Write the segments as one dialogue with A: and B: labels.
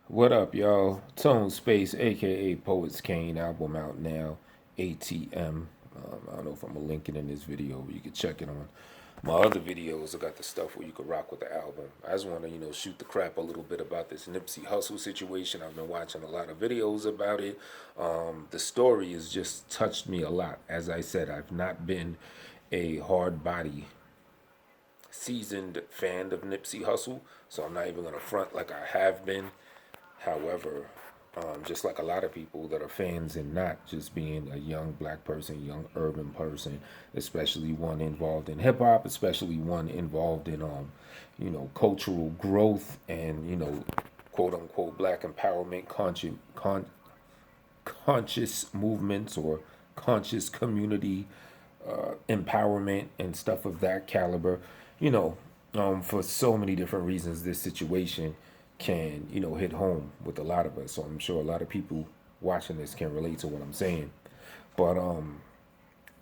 A: What up, y'all? Tone Space, aka Poets Kane, album out now. ATM. I don't know if I'm gonna link it in this video, but you can check it on my other videos. I got the stuff where you can rock with the album. I just want to, shoot the crap a little bit about this Nipsey Hussle situation. I've been watching a lot of videos about it. The story has just touched me a lot. As I said, I've not been a hard body seasoned fan of Nipsey Hussle, so I'm not even gonna front like I have been. However, just like a lot of people that are fans and not just being a young black person, young urban person, especially one involved in hip hop, especially one involved in cultural growth and quote unquote black empowerment conscious movements or conscious community empowerment and stuff of that caliber. You know, for so many different reasons, this situation can hit home with a lot of us. So I'm sure a lot of people watching this can relate to what I'm saying. But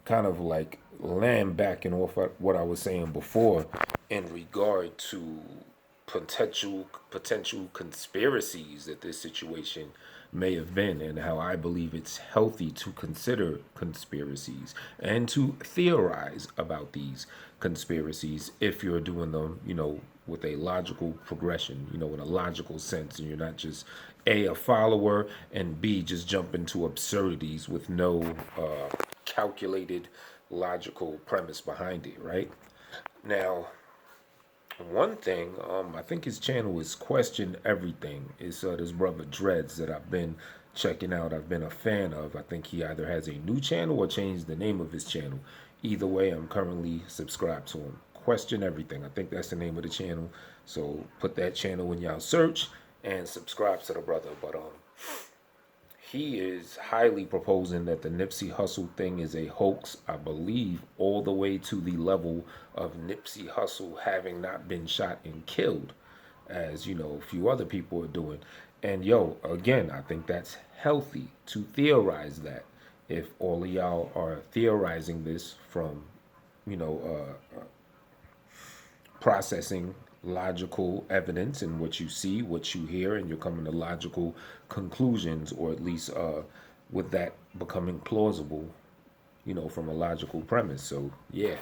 A: kind of like land backing off what I was saying before in regard to potential conspiracies that this situation may have been, and how I believe it's healthy to consider conspiracies and to theorize about these conspiracies if you're doing them, with a logical progression, in a logical sense, and you're not just a follower, and B, just jump into absurdities with no calculated logical premise behind it, right? Now, one thing, I think his channel is Question Everything. It's this brother Dreads that I've been checking out. I've been a fan of. I think he either has a new channel or changed the name of his channel. Either way, I'm currently subscribed to him. Question Everything. I think that's the name of the channel. So put that channel in y'all search and subscribe to the brother. But he is highly proposing that the Nipsey Hussle thing is a hoax, I believe, all the way to the level of Nipsey Hussle having not been shot and killed, as a few other people are doing. And again, I think that's healthy to theorize that. If all of y'all are theorizing this from, you know, processing logical evidence and what you see, what you hear, and you're coming to logical conclusions, or at least with that becoming plausible, from a logical premise. So yeah,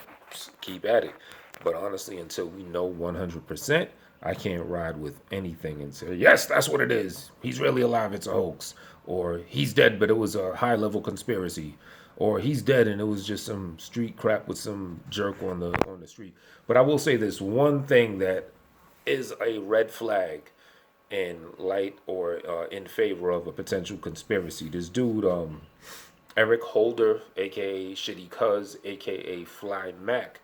A: keep at it. But honestly, until we know 100%, I can't ride with anything and say, yes, that's what it is. He's really alive. It's a hoax. Or he's dead, but it was a high level conspiracy. Or he's dead and it was just some street crap with some jerk on the street. But I will say this one thing that is a red flag in light or in favor of a potential conspiracy. This dude, Eric Holder, aka Shitty Cuz, aka Fly Mac,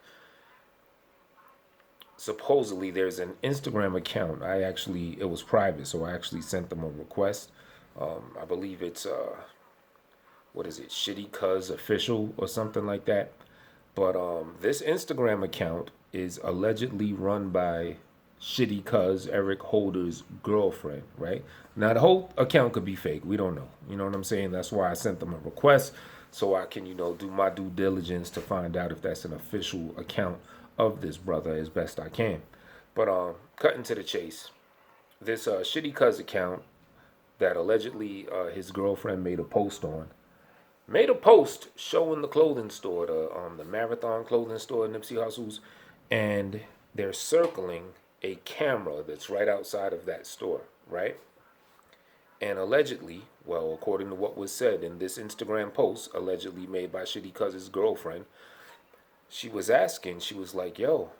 A: supposedly there's an Instagram account. It was private, so I actually sent them a request. I believe it's what is it, Shitty Cuz Official or something like that. But this Instagram account is allegedly run by Shitty Cuz, Eric Holder's girlfriend, right? Now the whole account could be fake. We don't know. You know what I'm saying? That's why I sent them a request so I can, do my due diligence to find out if that's an official account of this brother as best I can. But cutting to the chase, this Shitty Cuz account that allegedly his girlfriend made a post showing the clothing store, the Marathon clothing store, Nipsey Hussle's, and they're circling a camera that's right outside of that store, right? And allegedly, well, according to what was said in this Instagram post, allegedly made by Shitty Cuz's girlfriend, she was like, yo,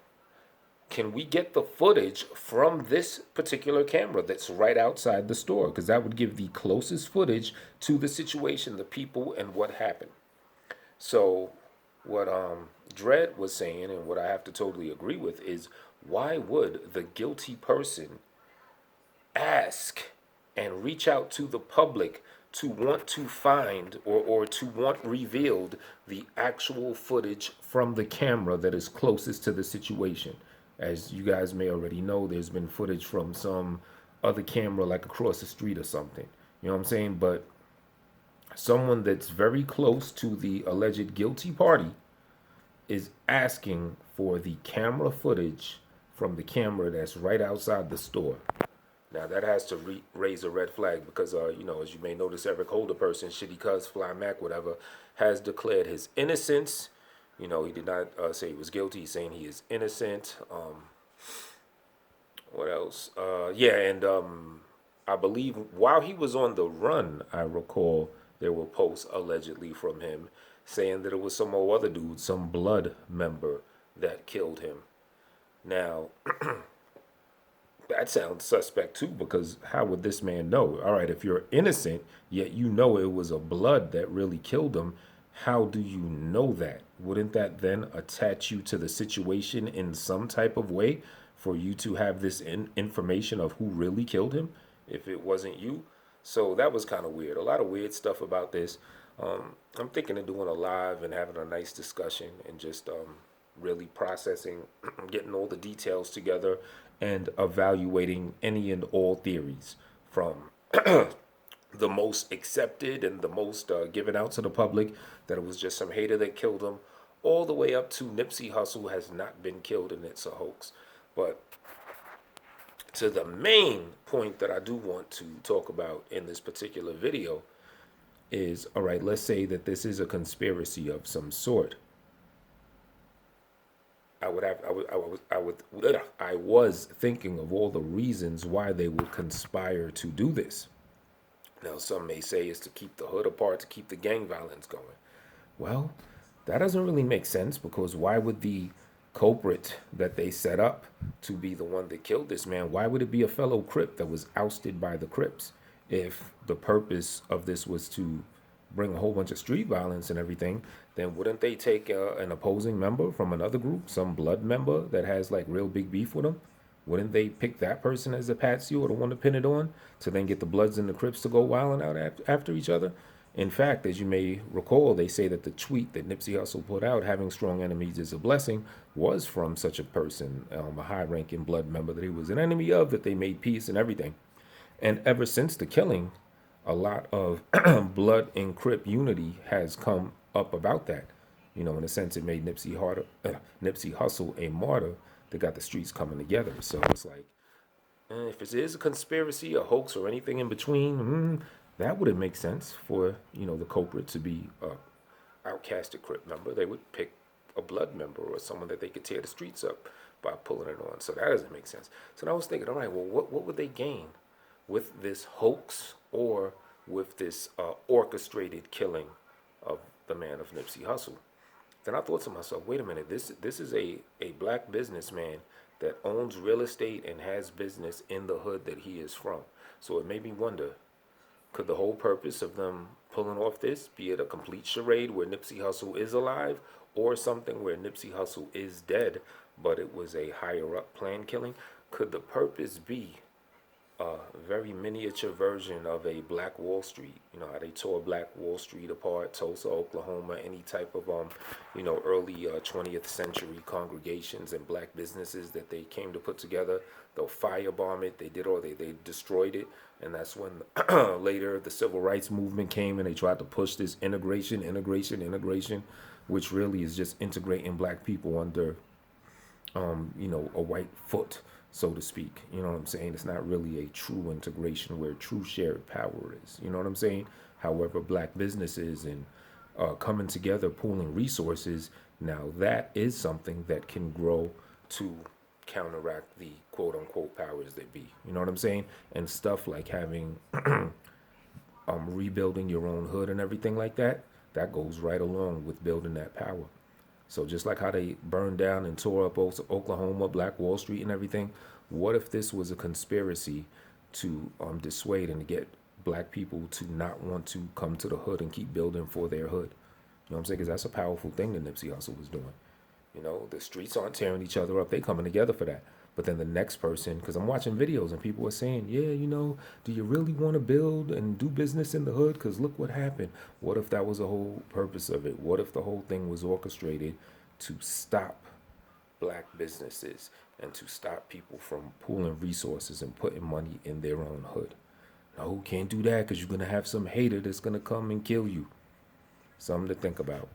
A: can we get the footage from this particular camera that's right outside the store? Because that would give the closest footage to the situation, the people, and what happened. So, what Dredd was saying, and what I have to totally agree with, is why would the guilty person ask and reach out to the public to want to find or to want revealed the actual footage from the camera that is closest to the situation? As you guys may already know, there's been footage from some other camera like across the street or something. You know what I'm saying? But someone that's very close to the alleged guilty party is asking for the camera footage from the camera that's right outside the store. Now that has to raise a red flag because, as you may notice, Eric Holder person, Shitty Cuz, Fly Mac, whatever, has declared his innocence. He did not say he was guilty. He's saying he is innocent. What else? Yeah, and I believe while he was on the run, I recall there were posts allegedly from him saying that it was some old other dude, some blood member that killed him. Now, that sounds suspect too, because how would this man know? All right, if you're innocent, yet you know it was a blood that really killed him, how do you know that? Wouldn't that then attach you to the situation in some type of way for you to have this information of who really killed him if it wasn't you? So that was kind of weird. A lot of weird stuff about this. I'm thinking of doing a live and having a nice discussion and just really processing, getting all the details together, and evaluating any and all theories from the most accepted and the most given out to the public that it was just some hater that killed him, all the way up to Nipsey Hussle has not been killed and it's a hoax. But to the main point that I do want to talk about in this particular video is, all right, let's say that this is a conspiracy of some sort. I was thinking of all the reasons why they would conspire to do this. Now, some may say it's to keep the hood apart, to keep the gang violence going. Well, that doesn't really make sense, because why would the culprit that they set up to be the one that killed this man, why would it be a fellow Crip that was ousted by the Crips if the purpose of this was to bring a whole bunch of street violence and everything? Then wouldn't they take an opposing member from another group, some blood member that has like real big beef with them? Wouldn't they pick that person as a patsy or the one to pin it on to then get the Bloods and the Crips to go wilding out after each other? In fact, as you may recall, they say that the tweet that Nipsey Hussle put out, having strong enemies is a blessing, was from such a person, a high-ranking blood member that he was an enemy of, that they made peace and everything. And ever since the killing, a lot of blood and Crip unity has come up about that. In a sense, it made Nipsey Hussle a martyr that got the streets coming together. So it's like, if it is a conspiracy, a hoax, or anything in between, that wouldn't make sense for, the culprit to be a outcasted Crip member. They would pick a blood member or someone that they could tear the streets up by pulling it on. So that doesn't make sense. So I was thinking, all right, well, what would they gain with this hoax or with this orchestrated killing of the man of Nipsey Hussle? Then I thought to myself, wait a minute, this is a black businessman that owns real estate and has business in the hood that he is from. So it made me wonder, could the whole purpose of them pulling off this be it a complete charade where Nipsey Hussle is alive, or something where Nipsey Hussle is dead, but it was a higher up planned killing? Could the purpose be a very miniature version of a Black Wall Street? How they tore Black Wall Street apart, Tulsa, Oklahoma, any type of early 20th century congregations and black businesses that they came to put together. They'll firebomb it. They destroyed it, and that's when later the civil rights movement came and they tried to push this integration, which really is just integrating black people under a white foot, so to speak. You know what I'm saying? It's not really a true integration where true shared power is. You know what I'm saying? However, black businesses and coming together, pooling resources, now that is something that can grow to counteract the quote unquote powers that be. You know what I'm saying? And stuff like having rebuilding your own hood and everything like that, that goes right along with building that power. So just like how they burned down and tore up Oklahoma, Black Wall Street and everything, what if this was a conspiracy to dissuade and to get black people to not want to come to the hood and keep building for their hood? You know what I'm saying? Because that's a powerful thing that Nipsey Hussle was doing. The streets aren't tearing each other up. They coming together for that. But then the next person, because I'm watching videos and people are saying, yeah, do you really want to build and do business in the hood? Because look what happened. What if that was the whole purpose of it? What if the whole thing was orchestrated to stop black businesses and to stop people from pooling resources and putting money in their own hood? No, can't do that, because you're going to have some hater that's going to come and kill you. Something to think about.